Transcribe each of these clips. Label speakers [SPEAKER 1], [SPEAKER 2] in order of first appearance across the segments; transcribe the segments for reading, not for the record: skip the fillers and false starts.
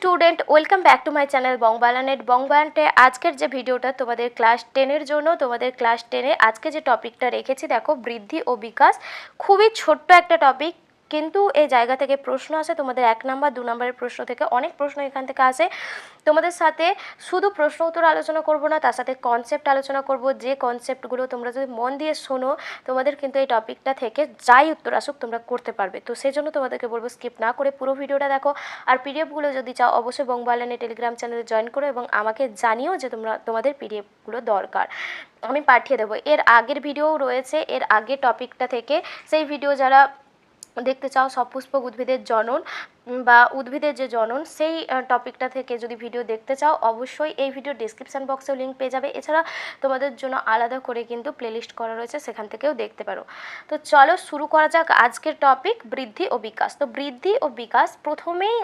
[SPEAKER 1] Student welcome back to my channel বংবালানেট। বংবালানেটে আজকের যে ভিডিওটা তোমাদের ক্লাস 10-এর জন্য, তোমাদের ক্লাস 10-এ আজকে যে টপিকটা রেখেছি দেখো, বৃদ্ধি ও বিকাশ। খুবই ছোট্ট একটা টপিক, কিন্তু এই জায়গা থেকে প্রশ্ন আসে তোমাদের 1 নাম্বার 2 নাম্বারের প্রশ্ন থেকে, অনেক প্রশ্ন এখান থেকে আসে। তোমাদের সাথে শুধু প্রশ্ন উত্তর আলোচনা করব না, তার সাথে কনসেপ্ট আলোচনা করব। যে কনসেপ্টগুলো তোমরা যদি মন দিয়ে শোনো, তোমাদের কিন্তু এই টপিকটা থেকে যাই উত্তর আসুক তোমরা করতে পারবে। তো সেই জন্য তোমাদেরকে বলবো স্কিপ না করে পুরো ভিডিওটা দেখো। আর পিডিএফগুলো যদি চাও অবশ্যই বংবালানে টেলিগ্রাম চ্যানেলে জয়েন করো এবং আমাকে জানিও যে তোমাদের পিডিএফগুলো দরকার, আমি পাঠিয়ে দেবো। এর আগের ভিডিও রয়েছে, এর আগের টপিকটা থেকে, সেই ভিডিও যারা দেখতে চাও, সপুষ্পক উদ্ভিদের জনন বা উদ্ভিদের যে জনন, সেই টপিকটা থেকে যদি ভিডিও দেখতে চাও অবশ্যই এই ভিডিও ডিসক্রিপশান বক্সেও লিঙ্ক পেয়ে যাবে। এছাড়া তোমাদের জন্য আলাদা করে কিন্তু প্লেলিস্ট করা রয়েছে, সেখান থেকেও দেখতে পারো। তো চলো শুরু করা যাক আজকের টপিক, বৃদ্ধি ও বিকাশ। তো বৃদ্ধি ও বিকাশ, প্রথমেই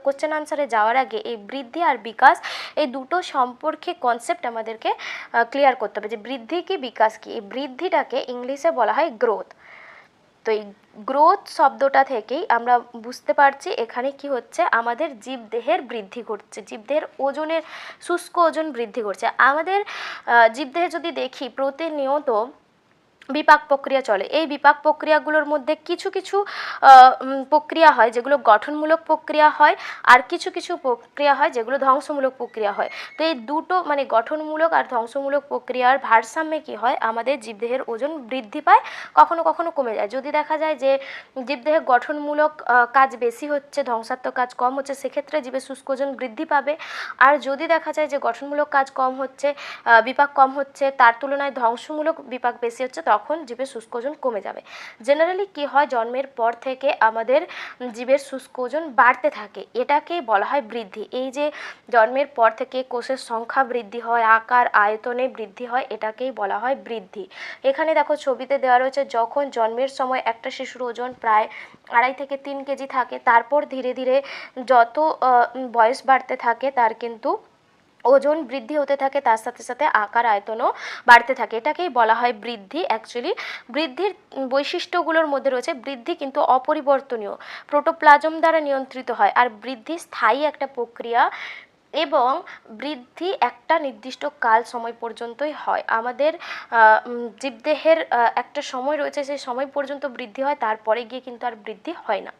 [SPEAKER 1] কোশ্চেন আনসারে যাওয়ার আগে এই বৃদ্ধি আর বিকাশ এই দুটো সম্পর্কে কনসেপ্ট আমাদেরকে ক্লিয়ার করতে হবে যে বৃদ্ধি কি বিকাশ কি। এই বৃদ্ধিটাকে ইংলিশে বলা হয় গ্রোথ। তো এই গ্রোথ শব্দটা থেকেই আমরা বুঝতে পারছি এখানে কি হচ্ছে, আমাদের জীবদেহের বৃদ্ধি ঘটছে, জীবদেহের ওজনের, শুষ্ক ওজন বৃদ্ধি করছে। আমাদের জীবদেহে যদি দেখি প্রতিনিয়ত বিপাক প্রক্রিয়া চলে। এই বিপাক প্রক্রিয়াগুলোর মধ্যে কিছু কিছু প্রক্রিয়া হয় যেগুলো গঠনমূলক প্রক্রিয়া হয়, আর কিছু কিছু প্রক্রিয়া হয় যেগুলো ধ্বংসমূলক প্রক্রিয়া হয়। তো এই দুটো মানে গঠনমূলক আর ধ্বংসমূলক প্রক্রিয়ার ভারসাম্যে কী হয়, আমাদের জীবদেহের ওজন বৃদ্ধি পায়, কখনো কখনো কমে যায়। যদি দেখা যায় যে জীবদেহের গঠনমূলক কাজ বেশি হচ্ছে, ধ্বংসাত্মক কাজ কম হচ্ছে, সেক্ষেত্রে জীবের শুষ্ক ওজন বৃদ্ধি পাবে। আর যদি দেখা যায় যে গঠনমূলক কাজ কম হচ্ছে, বিপাক কম হচ্ছে, তার তুলনায় ধ্বংসমূলক বিপাক বেশি হচ্ছে, তখন জীবের শুষ্ক ওজন কমে যাবে। জেনারেলি কী হয়, জন্মের পর থেকে আমাদের জীবের শুষ্ক ওজন বাড়তে থাকে, এটাকেই বলা হয় বৃদ্ধি। এই যে জন্মের পর থেকে কোষের সংখ্যা বৃদ্ধি হয়, আকার আয়তনে বৃদ্ধি হয়, এটাকেই বলা হয় বৃদ্ধি। এখানে দেখো ছবিতে দেওয়া রয়েছে, যখন জন্মের সময় একটা শিশুর ওজন প্রায় 2.5 থেকে 3 কেজি থাকে, তারপর ধীরে ধীরে যত বয়স বাড়তে থাকে তার কিন্তু ওজন বৃদ্ধি হতে থাকে, তার সাথে সাথে আকার আয়তনও বাড়তে থাকে, এটাকেই বলা হয় বৃদ্ধি। অ্যাকচুয়ালি বৃদ্ধির বৈশিষ্ট্যগুলোর মধ্যে রয়েছে, বৃদ্ধি কিন্তু অপরিবর্তনীয়, প্রোটোপ্লাজম দ্বারা নিয়ন্ত্রিত হয়, আর বৃদ্ধি স্থায়ী একটা প্রক্রিয়া এবং বৃদ্ধি একটা নির্দিষ্ট কাল সময় পর্যন্তই হয়। আমাদের জীবদেহের একটা সময় রয়েছে, সেই সময় পর্যন্ত বৃদ্ধি হয়, তারপরে গিয়ে কিন্তু আর বৃদ্ধি হয় না।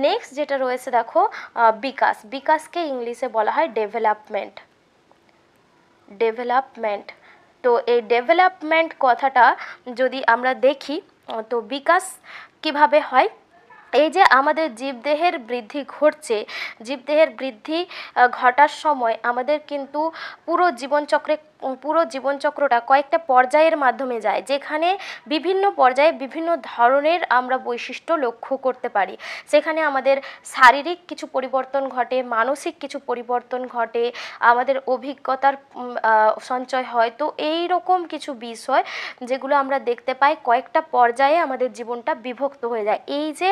[SPEAKER 1] নেক্সট যেটা রয়েছে দেখো, বিকাশ। বিকাশকে ইংলিশে বলা হয় ডেভেলপমেন্ট। ডেভেলপমেন্ট। তো এই ডেভেলপমেন্ট কথাটা যদি আমরা দেখি, তো বিকাশ কিভাবে হয়, এই যে আমাদের জীবদেহের বৃদ্ধি ঘটছে, জীবদেহের বৃদ্ধি ঘটার সময় আমাদের কিন্তু পুরো জীবনচক্রটা কয়েকটা পর্যায়ের মাধ্যমে যায়, যেখানে বিভিন্ন পর্যায়ে বিভিন্ন ধরনের আমরা বৈশিষ্ট্য লক্ষ্য করতে পারি। সেখানে আমাদের শারীরিক কিছু পরিবর্তন ঘটে, মানসিক কিছু পরিবর্তন ঘটে, আমাদের অভিজ্ঞতার সঞ্চয় হয়। তো এই রকম কিছু বিষয় যেগুলো আমরা দেখতে পাই, কয়েকটা পর্যায়ে আমাদের জীবনটা বিভক্ত হয়ে যায়। এই যে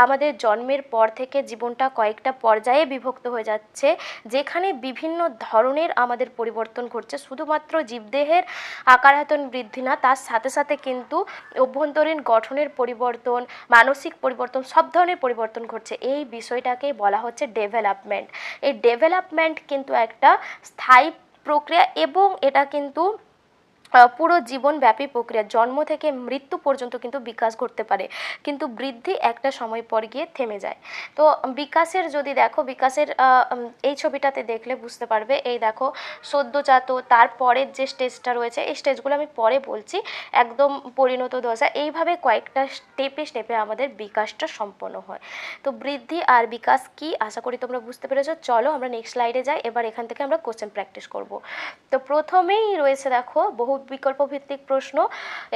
[SPEAKER 1] আমাদের জন্মের পর থেকে জীবনটা কয়েকটা পর্যায়ে বিভক্ত হয়ে যাচ্ছে, যেখানে বিভিন্ন ধরনের আমাদের পরিবর্তন ঘটছে, শুধুমাত্র জীবদেহের আকার আয়তন বৃদ্ধি না, তার সাথে সাথে কিন্তু অভ্যন্তরীণ গঠনের পরিবর্তন, মানসিক পরিবর্তন, সব ধরনের পরিবর্তন ঘটছে। এই বিষয়টাকেই বলা হচ্ছে ডেভেলপমেন্ট। এই ডেভেলপমেন্ট কিন্তু একটা স্থায়ী প্রক্রিয়া এবং এটা কিন্তু পুরো জীবনব্যাপী প্রক্রিয়া, জন্ম থেকে মৃত্যু পর্যন্ত কিন্তু বিকাশ ঘটতে পারে, কিন্তু বৃদ্ধি একটা সময় পর গিয়ে থেমে যায়। তো বিকাশের যদি দেখো, বিকাশের এই ছবিটাতে দেখলে বুঝতে পারবে। এই দেখো সদ্যজাত, তারপরের যে স্টেজটা রয়েছে, এই স্টেজগুলো আমি পরে বলছি, একদম পরিণত দশা, এইভাবে কয়েকটা স্টেপে স্টেপে আমাদের বিকাশটা সম্পন্ন হয়। তো বৃদ্ধি আর বিকাশ কি, আশা করি তোমরা বুঝতে পেরেছো। চলো আমরা নেক্সট স্লাইডে যাই, এবার এখান থেকে আমরা কোশ্চেন প্র্যাকটিস করব। তো প্রথমেই রয়েছে দেখো বহু বিকল্প ভিত্তিক প্রশ্ন।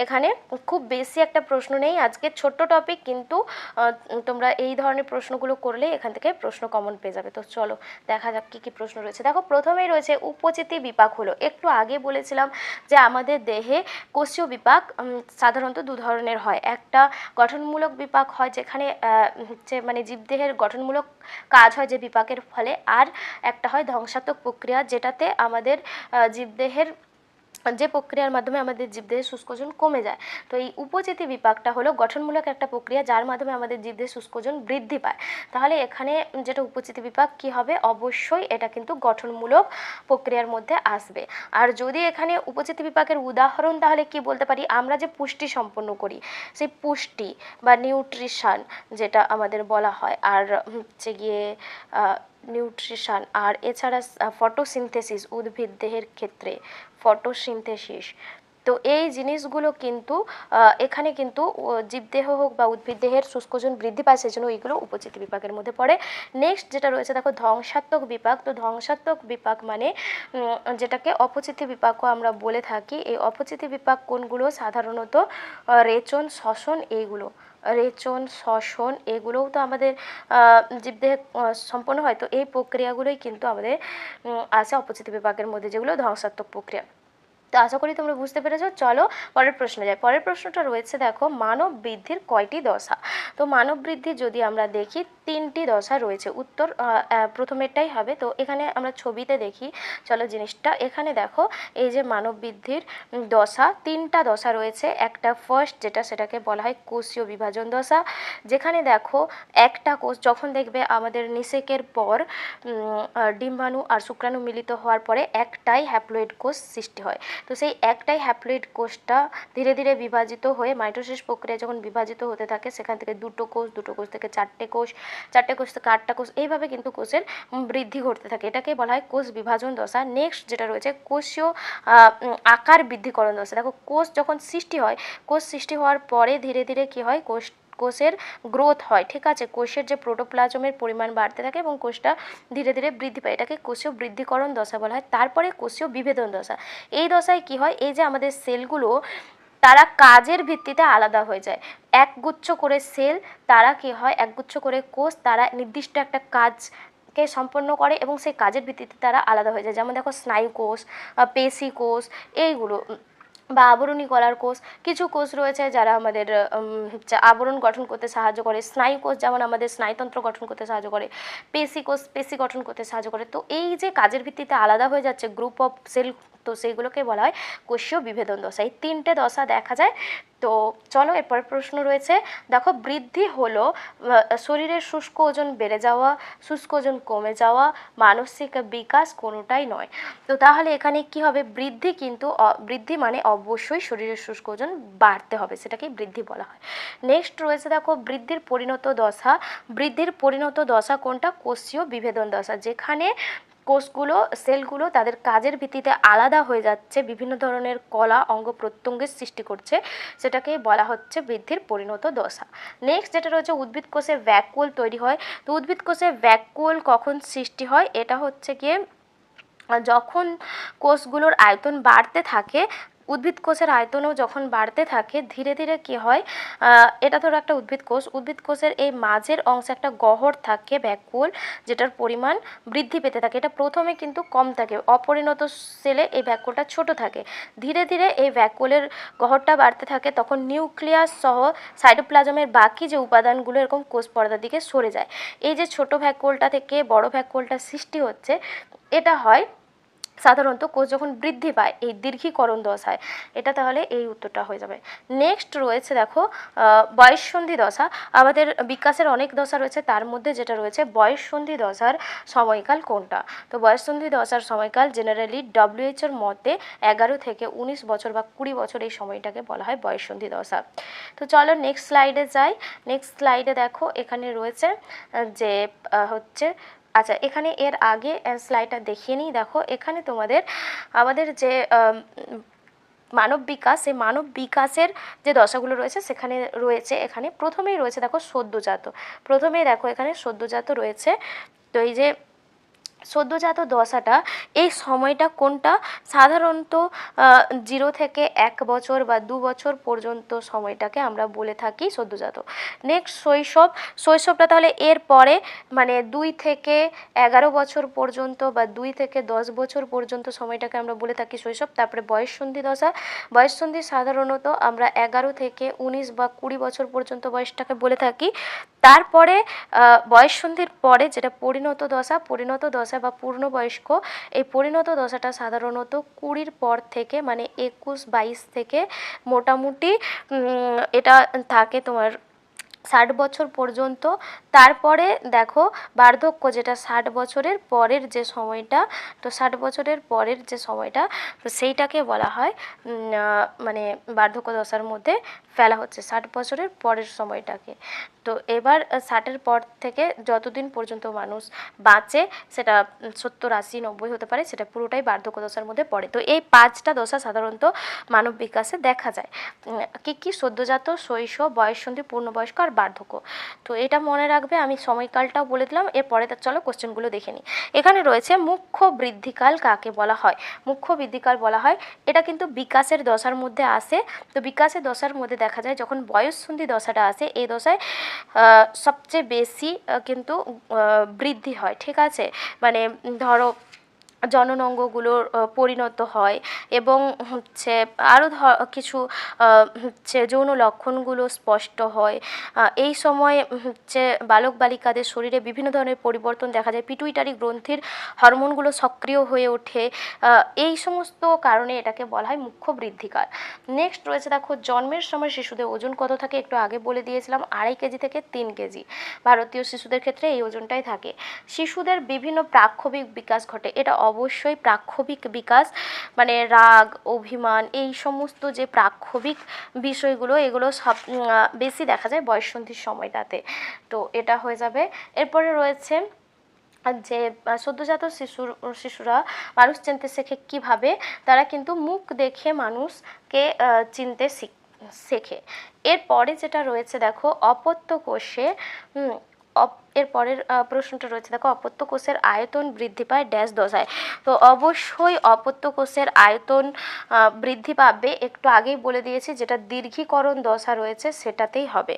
[SPEAKER 1] এখানে খুব বেশি একটা প্রশ্ন নেই, আজকে ছোট্ট টপিক, কিন্তু তোমরা এই ধরনের প্রশ্নগুলো করলে এখান থেকে প্রশ্ন কমন পেয়ে যাবে। তো চলো দেখা যাক কী কী প্রশ্ন রয়েছে। দেখো প্রথমেই রয়েছে উপচিতি বিপাক হলো, একটু আগে বলেছিলাম যে আমাদের দেহে কোষীয় বিপাক সাধারণত 2 ধরনের হয়। একটা গঠনমূলক বিপাক হয়, যেখানে হচ্ছে মানে জীবদেহের গঠনমূলক কাজ হয় যে বিপাকের ফলে, আর একটা হয় ধ্বংসাত্মক প্রক্রিয়া, যেটাতে আমাদের জীবদেহের যে প্রক্রিয়ার মাধ্যমে আমাদের জীবদেহের শুষ্কোজন কমে যায়। তো এই উপচিতি বিপাকটা হলো গঠনমূলক একটা প্রক্রিয়া, যার মাধ্যমে আমাদের জীবদেহের শুষ্কোজন বৃদ্ধি পায়। তাহলে এখানে যেটা উপচিতি বিপাক কি হবে, অবশ্যই এটা কিন্তু গঠনমূলক প্রক্রিয়ার মধ্যে আসবে। আর যদি এখানে উপচিতি বিপাকের উদাহরণ তাহলে কি বলতে পারি, আমরা যে পুষ্টি সম্পন্ন করি সেই পুষ্টি বা নিউট্রিশন যেটা আমাদের বলা হয়, আর হচ্ছে গিয়ে নিউট্রিশন, আর এছাড়া ফটোসিনথেসিস, উদ্ভিদ দেহের ক্ষেত্রে ফটোসিনথেসিস। তো এই জিনিসগুলো কিন্তু এখানে কিন্তু জীবদেহ হোক বা উদ্ভিদ দেহের শুষ্কোজন বৃদ্ধি পায়, সেজন্য এইগুলো উপচিতি বিপাকের মধ্যে পড়ে। নেক্সট যেটা রয়েছে দেখো ধ্বংসাত্মক বিপাক। তো ধ্বংসাত্মক বিপাক মানে যেটাকে অপচিতি বিপাকও আমরা বলে থাকি। এই অপচিতি বিপাক কোনগুলো, সাধারণত রেচন, শ্বসন, এইগুলো রেচন, শ্বসন এগুলোও তো আমাদের জীবদেহে সম্পন্ন হয়। তো এই প্রক্রিয়াগুলোই কিন্তু আমাদের আছে অপচিতি বিপাকের মধ্যে, যেগুলো ধ্বংসাত্মক প্রক্রিয়া। তো আশা করি তোমরা বুঝতে পেরেছো। চলো পরের প্রশ্নে যাই। পরের প্রশ্নটা রয়েছে দেখো মানব বৃদ্ধির কয়টি দশা। তো মানব বৃদ্ধি যদি আমরা দেখি 3টি দশা রয়েছে। উত্তর প্রথমেরটাই হবে। তো এখানে আমরা ছবিতে দেখি, চলো জিনিসটা। এখানে দেখো এই যে মানব বৃদ্ধির দশা, 3টা দশা রয়েছে। একটা ফার্স্ট যেটা, সেটাকে বলা হয় কোষীয় বিভাজন দশা, যেখানে দেখো একটা কোষ যখন দেখবে আমাদের নিষেকের পর ডিম্বাণু আর শুক্রাণু মিলিত হওয়ার পরে একটাই হ্যাপ্লয়েড কোষ সৃষ্টি হয়। তো সেই একটাই হ্যাপ্লয়েড কোষটা ধীরে ধীরে বিভাজিত হয়ে মাইটোসিস প্রক্রিয়া যখন বিভাজিত হতে থাকে, সেখান থেকে দুটো কোষ থেকে 4টে কোষ, 4টে কোষ থেকে 8টা কোষ, এইভাবে কিন্তু কোষের বৃদ্ধি ঘটতে থাকে। এটাকে বলা হয় কোষ বিভাজন দশা। নেক্সট যেটা রয়েছে কোষীয় আকার বৃদ্ধিকরণ দশা। দেখো কোষ যখন সৃষ্টি হয়, কোষ সৃষ্টি হওয়ার পরে ধীরে ধীরে কী হয়, কোষের গ্রোথ হয়, ঠিক আছে। কোষের যে প্রোটোপ্লাজমের পরিমাণ বাড়তে থাকে এবং কোষটা ধীরে ধীরে বৃদ্ধি পায়, এটাকে কোষীয় বৃদ্ধিকরণ দশা বলা হয়। তারপরে কোষীয় বিভেদন দশা। এই দশায় কি হয়, এই যে আমাদের সেলগুলো তারা কাজের ভিত্তিতে আলাদা হয়ে যায়। একগুচ্ছ করে সেল, তারা কি হয়, একগুচ্ছ করে কোষ, তারা নির্দিষ্ট একটা কাজকে সম্পন্ন করে এবং সেই কাজের ভিত্তিতে তারা আলাদা হয়ে যায়। যেমন দেখো স্নায়ু কোষ, পেশি কোষ, এইগুলো বা আবরণী কলার কোষ। কিছু কোষ রয়েছে যারা আমাদের আবরণ গঠন করতে সাহায্য করে। স্নায়ু কোষ যেমন আমাদের স্নায়ুতন্ত্র গঠন করতে সাহায্য করে। পেশি কোষ পেশি গঠন করতে সাহায্য করে। তো এই যে কাজের ভিত্তিতে আলাদা হয়ে যাচ্ছে গ্রুপ অফ সেল, তো সেইগুলোকে বলা হয় কোষীয় বিভেদন দশা। এই 3টে দশা দেখা যায়। তো চলো এরপর প্রশ্ন রয়েছে দেখো বৃদ্ধি হলো শরীরের শুষ্ক ওজন বেড়ে যাওয়া, শুষ্ক ওজন কমে যাওয়া, মানসিক বিকাশ কোনোটাই নয়। তো তাহলে এখানে কি হবে, বৃদ্ধি কিন্তু বৃদ্ধি মানে অবশ্যই শরীরের শুষ্ক ওজন বাড়তে হবে, সেটাকেই বৃদ্ধি বলা হয়। নেক্সট রয়েছে দেখো বৃদ্ধির পরিণত দশা। বৃদ্ধির পরিণত দশা কোনটা, কোষীয় বিভেদন দশা, যেখানে কোষগুলো সেলগুলো তাদের কাজের ভিত্তিতে আলাদা হয়ে যাচ্ছে, বিভিন্ন ধরনের কলা অঙ্গ প্রত্যঙ্গের সৃষ্টি করছে, সেটাকে বলা হচ্ছে বৃদ্ধির পরিণত দশা। নেক্সট যেটা রয়েছে উদ্ভিদ কোষে ভ্যাকুওল তৈরি হয়। তো উদ্ভিদ কোষে ভ্যাকুওল কখন সৃষ্টি হয়, এটা হচ্ছে গিয়ে যখন কোষগুলোর আয়তন বাড়তে থাকে, উদ্ভিদ কোষের আয়তনও যখন বাড়তে থাকে ধীরে ধীরে কী হয়, এটা ধরো একটা উদ্ভিদ কোষের এই মাঝের অংশে একটা গহ্বর থাকে ভ্যাকুওল, যেটার পরিমাণ বৃদ্ধি পেতে থাকে। এটা প্রথমে কিন্তু কম থাকে, অপরিণত সেলে এই ভ্যাকুওলটা ছোট থাকে। ধীরে ধীরে এই ভ্যাকুওলের গহ্বরটা বাড়তে থাকে, তখন নিউক্লিয়াস সহ সাইটোপ্লাজমের বাকি যে উপাদানগুলো এরকম কোষ পর্দার দিকে সরে যায়। এই যে ছোট ভ্যাকুওলটা থেকে বড় ভ্যাকুওলটা সৃষ্টি হচ্ছে, এটা হয় সাধারণত কোষ যখন বৃদ্ধি পায় এই দীর্ঘীকরণ দশায়। এটা তাহলে এই উত্তরটা হয়ে যাবে। নেক্সট রয়েছে দেখো বয়ঃসন্ধি দশা। আমাদের বিকাশের অনেক দশা রয়েছে, তার মধ্যে যেটা রয়েছে বয়ঃসন্ধি দশার সময়কাল কোনটা। তো বয়ঃসন্ধি দশার সময়কাল জেনারেলি WHO মতে 11 থেকে 19 বছর বা 20 বছর, এই সময়টাকে বলা হয় বয়ঃসন্ধি দশা। তো চলো নেক্সট স্লাইডে যাই। নেক্সট স্লাইডে দেখো এখানে রয়েছে যে হচ্ছে, আচ্ছা এখানে এর আগে স্লাইডটা দেখিয়ে নিই। দেখো এখানে তোমাদের আমাদের যে মানব বিকাশ, সেই মানব বিকাশের যে দশাগুলো রয়েছে সেখানে রয়েছে, এখানে প্রথমেই রয়েছে দেখো সদ্যোজাত। প্রথমেই দেখো এখানে সদ্যোজাত রয়েছে। তো এই যে সদ্যোজাত দশাটা, এই সময়টা কোনটা, সাধারণত 0 থেকে 1 বছর বা 2 বছর পর্যন্ত সময়টাকে আমরা বলে থাকি সদ্যোজাত। নেক্সট শৈশব। শৈশবটা তাহলে এর পরে মানে 2 থেকে 11 বছর পর্যন্ত বা 2 থেকে 10 বছর পর্যন্ত সময়টাকে আমরা বলে থাকি শৈশব। তারপরে বয়ঃসন্ধি দশা। বয়ঃসন্ধি সাধারণত আমরা 11 থেকে 19 বা 20 বছর পর্যন্ত বয়সটাকে বলে থাকি। তারপরে বয়ঃসন্ধির পরে যেটা পরিণত দশা বা পূর্ণবয়স্ক, এই পরিণত দশাটা সাধারণত 20-র পর থেকে, মানে 21-22 থেকে মোটামুটি এটা থাকে তোমার 60 বছর পর্যন্ত। তারপরে দেখো বার্ধক্য, যেটা 60 বছরের পরের যে সময়টা, তো 60 বছরের পরের যে সময়টা, তো সেইটাকে বলা হয় মানে বার্ধক্য দশার মধ্যে ফেলা হচ্ছে 60 বছরের পরের সময়টাকে। তো এবার 60-এর পর থেকে যতদিন পর্যন্ত মানুষ বাঁচে, সেটা 70, 80, 90 হতে পারে, সেটা পুরোটাই বার্ধক্য দশার মধ্যে পড়ে। তো এই 5টা দশা সাধারণত মানব বিকাশে দেখা যায়। কি কি? সদ্যোজাত, শৈশব, বয়ঃসন্ধি, পূর্ণবয়স্ক আর বার্ধক্য। তো এটা মনে রাখবে। আমি সময়কালটাও বলে দিলাম। এরপরে চলো কোশ্চেনগুলো দেখে নিই। এখানে রয়েছে মুখ্য বৃদ্ধিকাল কাকে বলা হয়? মুখ্য বৃদ্ধিকাল বলা হয়, এটা কিন্তু বিকাশের দশার মধ্যে আসে। তো বিকাশের দশার মধ্যে দেখা যায় যখন বয়ঃসন্ধি দশাটা আসে, এই দশায় সবচেয়ে বেশি কিন্তু বৃদ্ধি হয়, ঠিক আছে? মানে ধরো জনন অঙ্গগুলোর পরিণত হয় এবং হচ্ছে আরও কিছু হচ্ছে যৌন লক্ষণগুলো স্পষ্ট হয়। এই সময় হচ্ছে বালক বালিকাদের শরীরে বিভিন্ন ধরনের পরিবর্তন দেখা যায়, পিটুইটারি গ্রন্থির হরমোনগুলো সক্রিয় হয়ে ওঠে। এই সমস্ত কারণে এটাকে বলা হয় মুখ্য বৃদ্ধিকাল। নেক্সট রয়েছে দেখো, জন্মের সময় শিশুদের ওজন কত থাকে? একটু আগে বলে দিয়েছিলাম, 2.5 কেজি থেকে 3 কেজি। ভারতীয় শিশুদের ক্ষেত্রে এই ওজনটাই থাকে। শিশুদের বিভিন্ন প্রাক্ষবিক বিকাশ ঘটে, এটা অবশ্যই প্রাক্ষবিক বিকাশ, মানে রাগ, অভিমান, এই সমস্ত যে প্রাক্ষবিক বিষয়গুলো, এগুলো সব বেশি দেখা যায় বয়ঃসন্ধির সময়টাতে। তো এটা হয়ে যাবে। এরপরে রয়েছে যে সদ্যোজাত শিশুরা মানুষ চিনতে শেখে কিভাবে? তারা কিন্তু মুখ দেখে মানুষকে চিনতে শেখে। এরপরে যেটা রয়েছে দেখো, অপত্য কোষে এর পরের প্রশ্নটা রয়েছে দেখো, অপত্য কোষের আয়তন বৃদ্ধি পায় ড্যাশ দশায়। তো অবশ্যই অপত্য কোষের আয়তন বৃদ্ধি পাবে, একটু আগেই বলে দিয়েছি, যেটা দীর্ঘীকরণ দশা রয়েছে সেটাতেই হবে।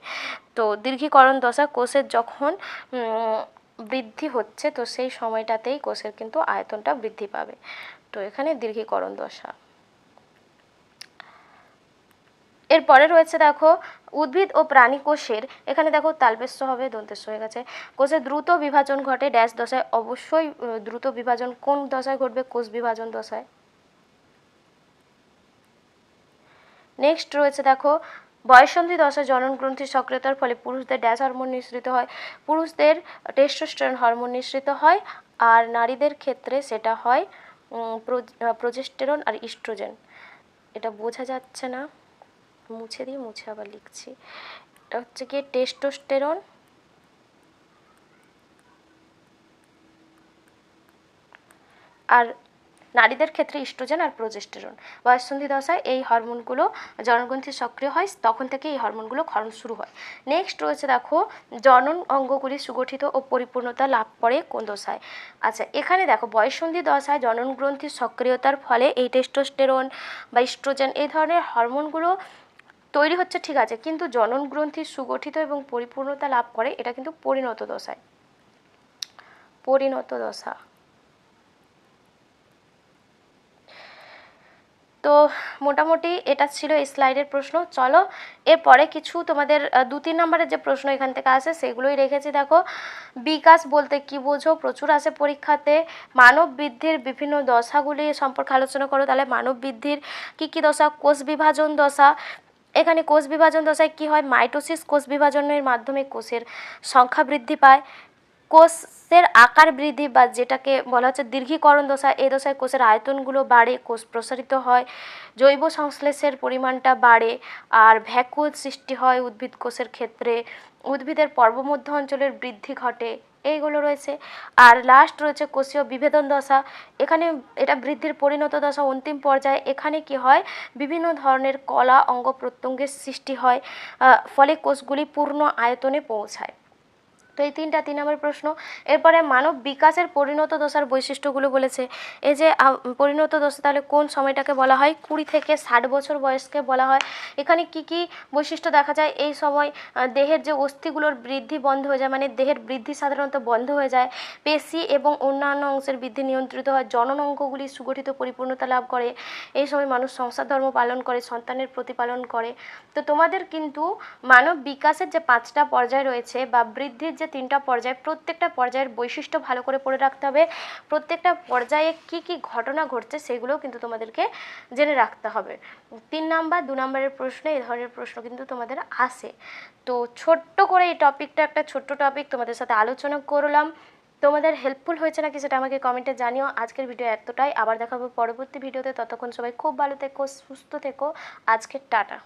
[SPEAKER 1] তো দীর্ঘীকরণ দশা, কোষের যখন বৃদ্ধি হচ্ছে, তো সেই সময়টাতেই কোষের কিন্তু আয়তনটা বৃদ্ধি পাবে। তো এখানে দীর্ঘীকরণ দশা। এরপরে রয়েছে দেখো, উদ্ভিদ ও প্রাণী কোষের, এখানে দেখো তালবেশ্য হবে, দন্তেশ্য হয়ে গেছে। কোষের দ্রুত বিভাজন ঘটে ড্যাশ দশায়। অবশ্যই দ্রুত বিভাজন কোন দশায় ঘটবে? কোষ বিভাজন দশায়। নেক্সট রয়েছে দেখো, বয়ঃসন্ধি দশায় জনন গ্রন্থির সক্রিয়তার ফলে পুরুষদের ড্যাশ হরমোন নিঃসৃত হয়? পুরুষদের টেস্টোস্টেরন হরমোন নিঃসৃত হয়, আর নারীদের ক্ষেত্রে সেটা হয় প্রোজেস্টেরন আর ইস্ট্রোজেন। এটা বোঝা যাচ্ছে না, মুছে দিই, মুছে আবার লিখছি। এটা হচ্ছে কি টেস্টোস্টেরন আর নারীদের ক্ষেত্রে ইস্ট্রোজেন আর প্রোজেস্টেরন। বয়ঃসন্ধি দশায় এই হরমোনগুলো জননগ্রন্থি সক্রিয় হয়, তখন থেকে এই হরমোনগুলো ক্ষরণ শুরু হয়। নেক্সট রয়েছে দেখো, জনন অঙ্গগুলি সুগঠিত ও পরিপূর্ণতা লাভ করে কোন দশায়? আচ্ছা, এখানে দেখো বয়ঃসন্ধি দশায় জনন গ্রন্থির সক্রিয়তার ফলে এই টেস্টোস্টেরন বা ইস্ট্রোজেন এই ধরনের হরমোনগুলো তৈরি হচ্ছে, ঠিক আছে, কিন্তু জনন গ্রন্থি সুগঠিত এবং পরিপূর্ণতা লাভ করে, এটা কিন্তু পরিণত দশায়। পরিণত দশা। তো মোটামুটি এটা ছিল এই স্লাইডের প্রশ্ন। চলো এরপরে কিছু তোমাদের 2-3 নম্বরের যে প্রশ্ন এখান থেকে আসে সেগুলোই রেখেছি। দেখো, বিকাশ বলতে কি বোঝো? প্রচুর আসে পরীক্ষাতে। মানব বৃদ্ধির বিভিন্ন দশাগুলি সম্পর্কে আলোচনা করো। তাহলে মানব বৃদ্ধির কি কি দশা? কোষ বিভাজন দশা। এখানে কোষ বিভাজন দশায় কি হয়? মাইটোসিস কোষ বিভাজনের মাধ্যমে কোষের সংখ্যা বৃদ্ধি পায়। কোষের আকার বৃদ্ধি বা যেটাকে বলা হচ্ছে দীর্ঘীকরণ দশা, এই দশায় কোষের আয়তনগুলো বাড়ে, কোষ প্রসারিত হয়, জৈব সংশ্লেষের পরিমাণটা বাড়ে, আর ভ্যাকুল সৃষ্টি হয় উদ্ভিদ কোষের ক্ষেত্রে, উদ্ভিদের পর্বমধ্য অঞ্চলের বৃদ্ধি ঘটে, এইগুলো রয়েছে। আর লাস্ট রয়েছে কোষীয় বিভেদন দশা। এখানে এটা বৃদ্ধির পরিণত দশা, অন্তিম পর্যায়ে। এখানে কি হয়? বিভিন্ন ধরনের কলা অঙ্গ প্রত্যঙ্গের সৃষ্টি হয়, ফলে কোষগুলি পূর্ণ আয়তনে পৌঁছায়। তো এই 3 নম্বর প্রশ্ন। এরপরে মানব বিকাশের পরিণত দশার বৈশিষ্ট্যগুলো বলেছে। এই যে পরিণত দশা, তাহলে কোন সময়টাকে বলা হয়? 20 থেকে 60 বছর বয়সকে বলা হয়। এখানে কি কি বৈশিষ্ট্য দেখা যায়? এই সময় দেহের যে অস্থিগুলোর বৃদ্ধি বন্ধ হয়ে যায়, মানে দেহের বৃদ্ধি সাধারণত বন্ধ হয়ে যায়, পেশি এবং অন্যান্য অংশের বৃদ্ধি নিয়ন্ত্রিত হয়, জনন অঙ্গগুলি সুগঠিত পরিপূর্ণতা লাভ করে। এই সময় মানুষ সংসার ধর্ম পালন করে, সন্তানের প্রতিপালন করে। তো তোমাদের কিন্তু মানব বিকাশের যে 5টা পর্যায় রয়েছে বা বৃদ্ধির যে 3টা পর্যায়, প্রত্যেকটা পর্যায়ের বৈশিষ্ট্য ভালো করে পড়ে রাখতে হবে। প্রত্যেকটা পর্যায়ে কি কি ঘটনা ঘটছে সেগুলোও কিন্তু তোমাদেরকে জেনে রাখতে হবে। 3 নাম্বার 2 নম্বরের প্রশ্নে এই ধরনের প্রশ্ন কিন্তু তোমাদের আসে। তো ছোট্ট করে এই টপিকটা, একটা ছোট্ট টপিক তোমাদের সাথে আলোচনা করলাম। তোমাদের হেল্পফুল হয়েছে নাকি সেটা আমাকে কমেন্টে জানিও। আজকের ভিডিও এতটাই, আবার দেখাবো পরবর্তী ভিডিওতে। ততক্ষণ সবাই খুব ভালো থেকো, সুস্থ থেকো। আজকের টাটা।